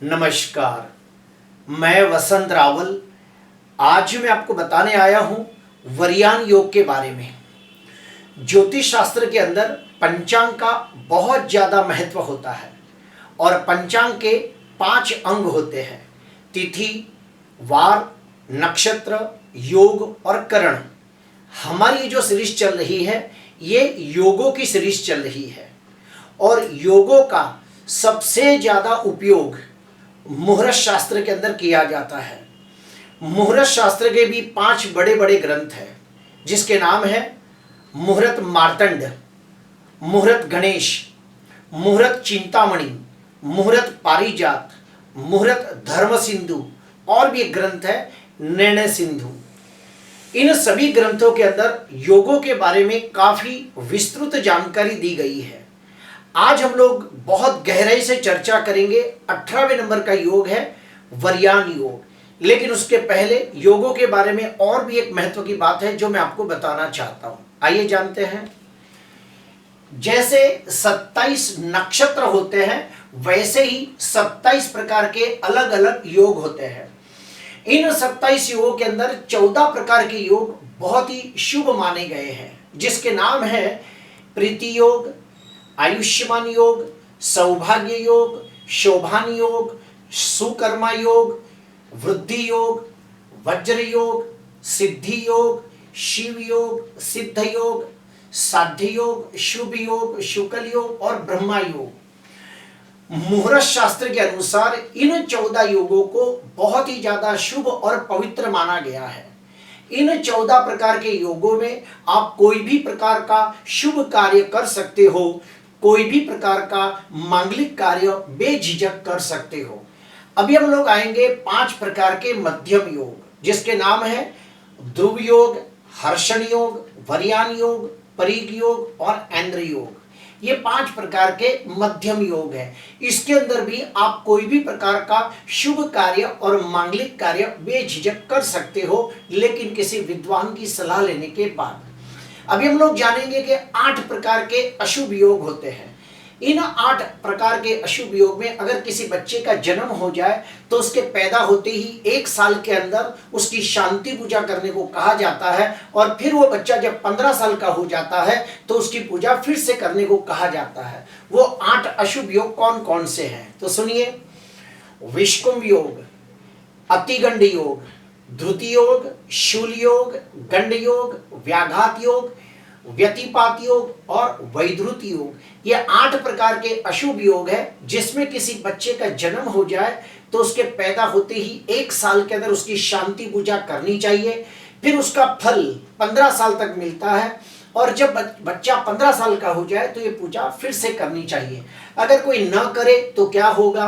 नमस्कार, मैं वसंत रावल। आज मैं आपको बताने आया हूं वरयान योग के बारे में। ज्योतिष शास्त्र के अंदर पंचांग का बहुत ज़्यादा महत्व होता है और पंचांग के 5 अंग होते हैं: तिथि, वार, नक्षत्र, योग और करण। हमारी जो सीरीज चल रही है ये योगों की सीरीज चल रही है और योगों का सबसे ज़्यादा उपयोग मुहूर्त शास्त्र के अंदर किया जाता है। मुहूर्त शास्त्र के भी 5 बड़े बड़े ग्रंथ हैं जिसके नाम है मुहूर्त मार्तंड, मुहूर्त गणेश, मुहूर्त चिंतामणि, मुहूर्त पारिजात, मुहूर्त धर्म सिंधु और भी एक ग्रंथ है निर्णय सिंधु। इन सभी ग्रंथों के अंदर योगों के बारे में काफी विस्तृत जानकारी दी गई है। आज हम लोग बहुत गहराई से चर्चा करेंगे। 18वें नंबर का योग है वरयान योग। लेकिन उसके पहले योगों के बारे में और भी एक महत्व की बात है जो मैं आपको बताना चाहता हूं। आइए जानते हैं। जैसे 27 नक्षत्र होते हैं वैसे ही 27 प्रकार के अलग अलग योग होते हैं। इन 27 योगों के अंदर 14 प्रकार के योग बहुत ही शुभ माने गए हैं जिसके नाम है प्रीति योग, आयुष्मान योग, सौभाग्य योग, शोभान योग, सुकर्मा योग, वृद्धि योग, वज्र योग, सिद्धि योग, शिव योग, सिद्ध योग, साध्य योग, शुभ योग, शुक्ल योग और ब्रह्मा योग। मुहूर्त शास्त्र के अनुसार इन 14 योगों को बहुत ही ज्यादा शुभ और पवित्र माना गया है। इन 14 प्रकार के योगों में आप कोई भी प्रकार का शुभ कार्य कर सकते हो, कोई भी प्रकार का मांगलिक कार्य बेझिझक कर सकते हो। अभी हम लोग आएंगे 5 प्रकार के मध्यम योग जिसके नाम है ध्रुव योग, हर्षण योग, वरयान योग, परीग योग और ऐन्द्र योग। ये 5 प्रकार के मध्यम योग है। इसके अंदर भी आप कोई भी प्रकार का शुभ कार्य और मांगलिक कार्य बेझिझक कर सकते हो, लेकिन किसी विद्वान की सलाह लेने के बाद। अभी हम लोग जानेंगे कि 8 प्रकार के अशुभ योग होते हैं। इन 8 प्रकार के अशुभ योग में अगर किसी बच्चे का जन्म हो जाए तो उसके पैदा होते ही 1 साल के अंदर उसकी शांति पूजा करने को कहा जाता है और फिर वो बच्चा जब 15 साल का हो जाता है तो उसकी पूजा फिर से करने को कहा जाता है। वो 8 अशुभ योग कौन कौन से हैं तो सुनिए। विषकुंभ योग, अतिगंड योग, धुति योग, शूल योग, गंड योग, व्याघात योग, व्यतिपात योग और वैधृत योग। ये 8 प्रकार के अशुभ योग है जिसमें किसी बच्चे का जन्म हो जाए तो उसके पैदा होते ही 1 साल के अंदर उसकी शांति पूजा करनी चाहिए। फिर उसका फल 15 साल तक मिलता है और जब बच्चा 15 साल का हो जाए तो ये पूजा फिर से करनी चाहिए। अगर कोई न करे तो क्या होगा,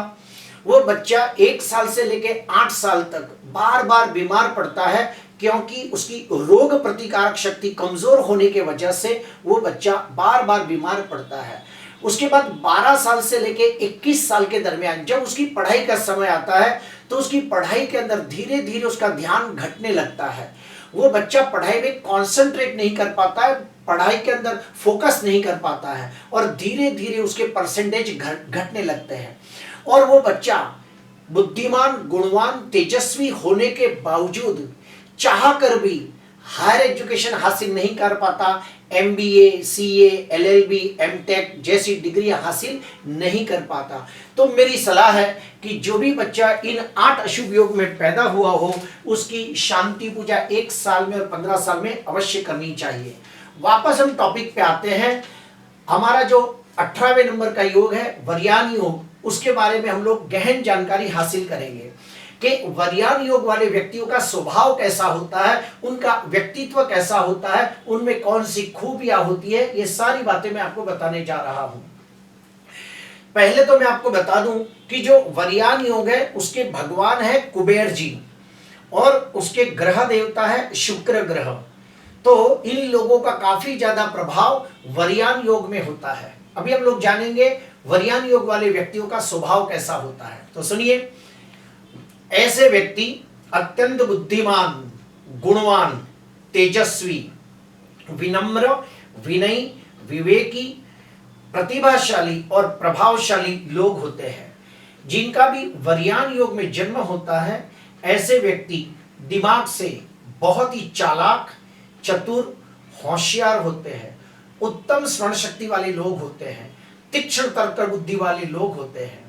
वो बच्चा 1 साल से लेकर 8 साल तक बार बार बीमार पड़ता है क्योंकि उसकी रोग प्रतिकारक शक्ति कमजोर होने के वजह से वो बच्चा बार बार बीमार पड़ता है। उसके बाद 12 साल से लेकर 21 साल के दरमियान जब उसकी पढ़ाई का समय आता है तो उसकी पढ़ाई के अंदर धीरे धीरे उसका ध्यान घटने लगता है। वो बच्चा पढ़ाई में कॉन्सेंट्रेट नहीं कर पाता है, पढ़ाई के अंदर फोकस नहीं कर पाता है और धीरे धीरे उसके परसेंटेज घटने लगते हैं और वो बच्चा बुद्धिमान, गुणवान, तेजस्वी होने के बावजूद चाह कर भी हायर एजुकेशन हासिल नहीं कर पाता। MBA, CA, LLB, MTech जैसी डिग्री हासिल नहीं कर पाता। तो मेरी सलाह है कि जो भी बच्चा इन 8 अशुभ योग में पैदा हुआ हो उसकी शांति पूजा 1 साल में और 15 साल में अवश्य करनी चाहिए। वापस हम टॉपिक पे आते हैं। हमारा जो 18वें नंबर का योग है वरयान योग, उसके बारे में हम लोग गहन जानकारी हासिल करेंगे कि वरयान योग वाले व्यक्तियों का स्वभाव कैसा होता है, उनका व्यक्तित्व कैसा होता है, उनमें कौन सी खूबियां होती है। ये सारी बातें मैं आपको बताने जा रहा हूं। पहले तो मैं आपको बता दूं कि जो वरयान योग है उसके भगवान है कुबेर जी और उसके ग्रह देवता है शुक्र ग्रह। तो इन लोगों का काफी ज्यादा प्रभाव वरयान योग में होता है। अभी हम लोग जानेंगे वरयान योग वाले व्यक्तियों का स्वभाव कैसा होता है। तो सुनिए, ऐसे व्यक्ति अत्यंत बुद्धिमान, गुणवान, तेजस्वी, विनम्र, विनयी, विवेकी, प्रतिभाशाली और प्रभावशाली लोग होते हैं। जिनका भी वरयान योग में जन्म होता है, ऐसे व्यक्ति दिमाग से बहुत ही चालाक, चतुर, होशियार होते हैं, उत्तम स्मरण शक्ति वाले लोग होते हैं, तीक्ष्ण तर्क बुद्धि वाले लोग होते हैं।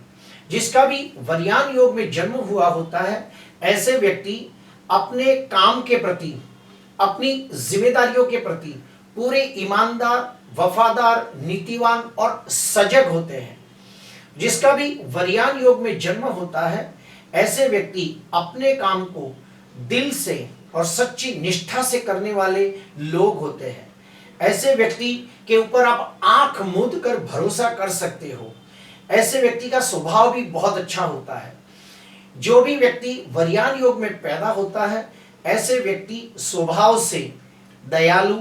जिसका भी वरयान योग में जन्म हुआ होता है, ऐसे व्यक्ति अपने काम के प्रति, अपनी जिम्मेदारियों के प्रति पूरे ईमानदार, वफादार, नीतिवान और सजग होते हैं। जिसका भी वरयान योग में जन्म होता है, ऐसे व्यक्ति अपने काम को दिल से और सच्ची निष्ठा से करने वाले लोग होते हैं। ऐसे व्यक्ति के ऊपर आप आंख मूंद कर भरोसा कर सकते हो। ऐसे व्यक्ति का स्वभाव भी बहुत अच्छा होता है। जो भी व्यक्ति वरयान योग में पैदा होता है, ऐसे व्यक्ति स्वभाव से दयालु,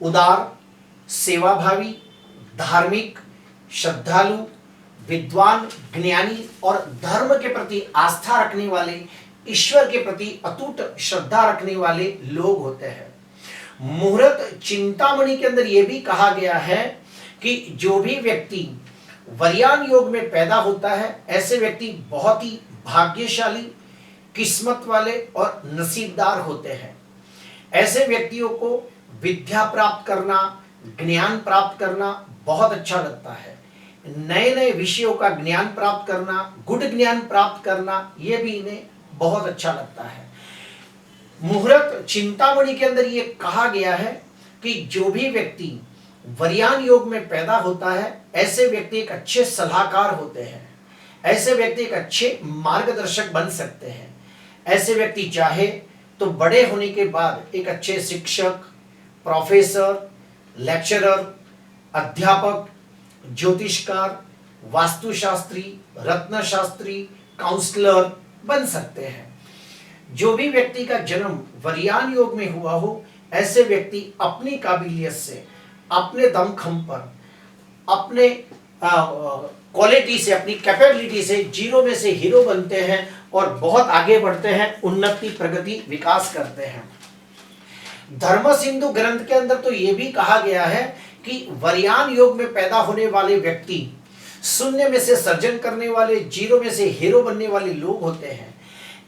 उदार, सेवाभावी, धार्मिक, श्रद्धालु, विद्वान, ज्ञानी और धर्म के प्रति आस्था रखने वाले, ईश्वर के प्रति अटूट श्रद्धा रखने वाले लोग होते हैं। मुहूर्त चिंतामणि के अंदर यह भी कहा गया है कि जो भी व्यक्ति वरयान योग में पैदा होता है, ऐसे व्यक्ति बहुत ही भाग्यशाली, किस्मत वाले और नसीबदार होते हैं। ऐसे व्यक्तियों को विद्या प्राप्त करना, ज्ञान प्राप्त करना बहुत अच्छा लगता है। नए नए विषयों का ज्ञान प्राप्त करना, गुड ज्ञान प्राप्त करना, यह भी इन्हें बहुत अच्छा लगता है। मुहूर्त चिंतामणि के अंदर यह कहा गया है कि जो भी व्यक्ति वरयान योग में पैदा होता है, ऐसे व्यक्ति एक अच्छे सलाहकार होते हैं। ऐसे व्यक्ति एक अच्छे मार्गदर्शक बन सकते हैं। ऐसे व्यक्ति चाहे तो बड़े होने के बाद एक अच्छे शिक्षक, प्रोफेसर, लेक्चरर, अध्यापक, ज्योतिषकार, वास्तुशास्त्री, रत्नशास्त्री, काउंसलर बन सकते हैं। जो भी व्यक्ति का जन्म वरयान योग में हुआ हो, ऐसे व्यक्ति अपनी काबिलियत से, अपने दमखम पर, अपने क्वालिटी से, अपनी कैपेबिलिटी से जीरो में से हीरो बनते हैं और बहुत आगे बढ़ते हैं, उन्नति, प्रगति, विकास करते हैं। धर्म सिंधु ग्रंथ के अंदर तो यह भी कहा गया है कि वरयान योग में पैदा होने वाले व्यक्ति शून्य में से सर्जन करने वाले, जीरो में से हीरो बनने वाले लोग होते हैं।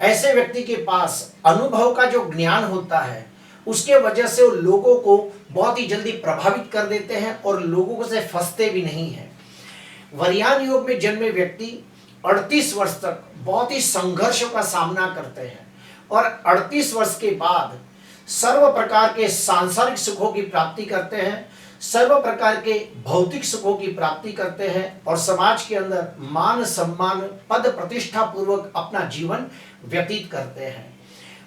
ऐसे व्यक्ति के पास अनुभव का जो ज्ञान होता है, उसके वजह से वो लोगों को बहुत ही जल्दी प्रभावित कर देते हैं और लोगों से फंसते भी नहीं हैं। वरयान योग में जन्मे व्यक्ति 38 वर्ष तक बहुत ही संघर्षों का सामना करते हैं और 38 वर्ष के बाद सर्व प्रकार के सांसारिक सुखों की प्राप्ति करते हैं, सर्व प्रकार के भौतिक सुखों की प्राप्ति करते हैं और समाज के अंदर मान सम्मान, पद प्रतिष्ठा पूर्वक अपना जीवन व्यतीत करते हैं।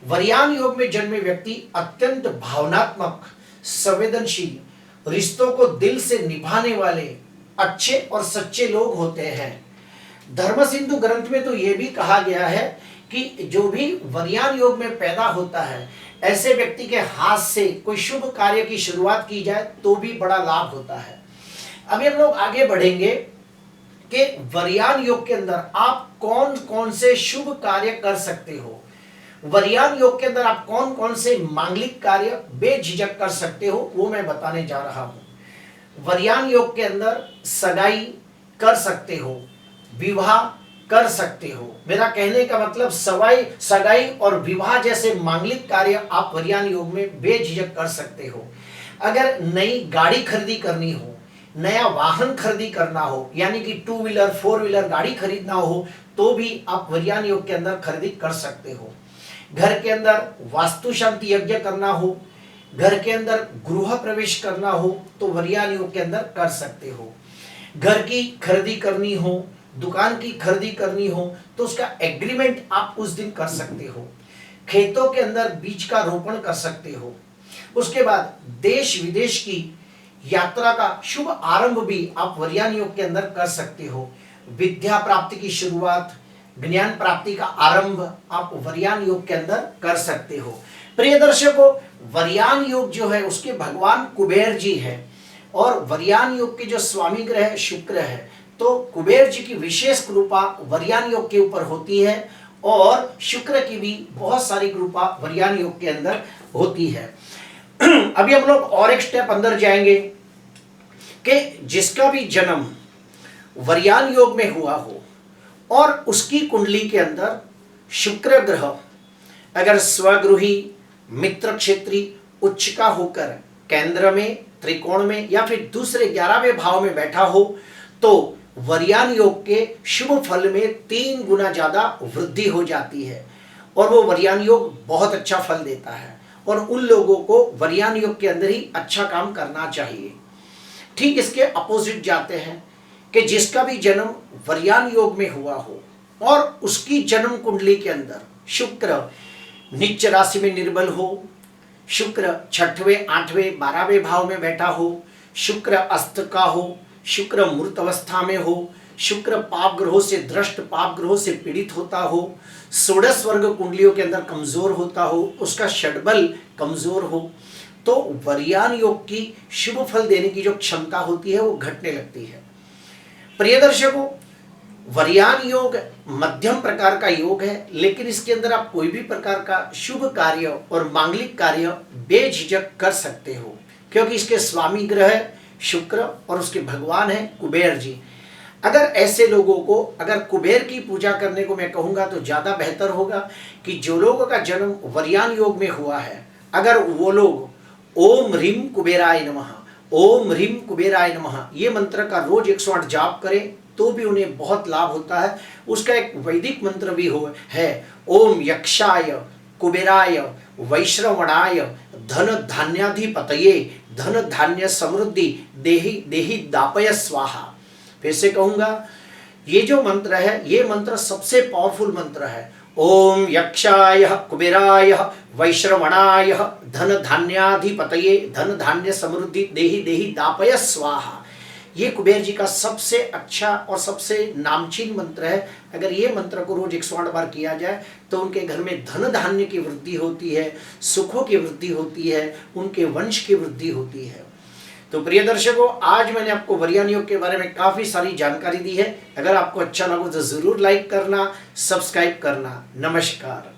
वरयान योग में जन्मे व्यक्ति अत्यंत भावनात्मक, संवेदनशील, रिश्तों को दिल से निभाने वाले अच्छे और सच्चे लोग होते हैं। धर्म सिंधु ग्रंथ में तो यह भी कहा गया है कि जो भी वरयान योग में पैदा होता है, ऐसे व्यक्ति के हाथ से कोई शुभ कार्य की शुरुआत की जाए तो भी बड़ा लाभ होता है। अभी हम लोग आगे बढ़ेंगे कि वरयान योग के अंदर आप कौन कौन से शुभ कार्य कर सकते हो। वरयान योग के अंदर आप कौन कौन से मांगलिक कार्य बेझिझक कर सकते हो, वो मैं बताने जा रहा हूं। वरयान योग के अंदर सगाई कर सकते हो, विवाह कर सकते हो। मेरा कहने का मतलब सगाई और विवाह जैसे मांगलिक कार्य आप वरयान योग में बेझिझक कर सकते हो। अगर नई गाड़ी खरीदी करनी हो, नया वाहन खरीदी करना हो, यानी कि 2 व्हीलर 4 व्हीलर गाड़ी खरीदना हो, तो भी आप वरयान योग के अंदर खरीदी कर सकते हो। घर के अंदर वास्तु शांति यज्ञ करना हो, घर के अंदर गृह प्रवेश करना हो, तो वरयान योग के अंदर कर सकते हो। घर की खरीदी करनी हो, दुकान की खरीदी करनी हो, तो उसका एग्रीमेंट आप उस दिन कर सकते हो। खेतों के अंदर बीज का रोपण कर सकते हो। उसके बाद देश विदेश की यात्रा का शुभ आरंभ भी आप वरयान योग के अंदर कर सकते हो। विद्या प्राप्ति की शुरुआत, ज्ञान प्राप्ति का आरंभ आप वरयान योग के अंदर कर सकते हो। प्रिय दर्शकों, वरयान योग जो है उसके भगवान कुबेर जी है और वरयान योग के जो स्वामी ग्रह शुक्र है, तो कुबेर जी की विशेष कृपा वरयान योग के ऊपर होती है और शुक्र की भी बहुत सारी कृपा वरयान योग के अंदर होती है। अभी हम लोग और एक स्टेप अंदर जाएंगे कि जिसका भी जन्म वरयान योग में हुआ हो और उसकी कुंडली के अंदर शुक्र ग्रह अगर स्वगृही, मित्र क्षेत्री, उच्च का होकर केंद्र में, त्रिकोण में या फिर दूसरे 11वें भाव में बैठा हो तो वर्यान योग के शुभ फल में 3 गुना ज्यादा वृद्धि हो जाती है और वो वर्यान योग बहुत अच्छा फल देता है और उन लोगों को वर्यान योग के अंदर ही अच्छा काम करना चाहिए। ठीक इसके अपोजिट जाते हैं कि जिसका भी जन्म वर्यान योग में हुआ हो और उसकी जन्म कुंडली के अंदर शुक्र नीच राशि में निर्बल हो, शुक्र 6वें, 8वें, 12वें भाव में बैठा हो, शुक्र अस्त का हो, शुक्र मूर्त अवस्था में हो, शुक्र पाप ग्रहों से दृष्ट, पाप ग्रहों से पीड़ित होता हो, षोडश वर्ग कुंडलियों के अंदर कमजोर होता हो, उसका षड्बल कमजोर हो, तो वर्यान योग की शुभ फल देने की जो क्षमता होती है वो घटने लगती है। प्रिय दर्शकों, वर्यान योग मध्यम प्रकार का योग है, लेकिन इसके अंदर आप कोई भी प्रकार का शुभ कार्य और मांगलिक कार्य बेझिझक कर सकते हो, क्योंकि इसके स्वामी ग्रह शुक्र और उसके भगवान है कुबेर जी। अगर ऐसे लोगों को अगर कुबेर की पूजा करने को मैं कहूँगा तो ज़्यादा बेहतर होगा कि जो लोगों का जन्म वर्यान योग में हुआ है, अगर वो लोग ओम ह्रीम कुबेराय नमः, ओम ह्रीम कुबेराय नमः ये मंत्र का रोज 108 जाप करें तो भी उन्हें बहुत लाभ होता है। उसका एक वैदिक मंत्र भी है, ओम यक्षाय कुबेराय वैश्रवणाय धन धान्याधिपतये धन धान्य समृद्धि देहि देहि दापय स्वाहा। फिर से कहूंगा, ये जो मंत्र है ये मंत्र सबसे पावरफुल मंत्र है। ओम यक्षाय कुबेराय वैश्रवणाय धन धान्याधिपतये धन धान्य समृद्धि देहि देहि दापय स्वाहा। ये कुबेर जी का सबसे अच्छा और सबसे नामचीन मंत्र है। अगर ये मंत्र को रोज 108 बार किया जाए तो उनके घर में धन धान्य की वृद्धि होती है, सुखों की वृद्धि होती है, उनके वंश की वृद्धि होती है। तो प्रिय दर्शकों, आज मैंने आपको वर्यान योग के बारे में काफी सारी जानकारी दी है। अगर आपको अच्छा लगा तो जरूर लाइक करना, सब्सक्राइब करना। नमस्कार।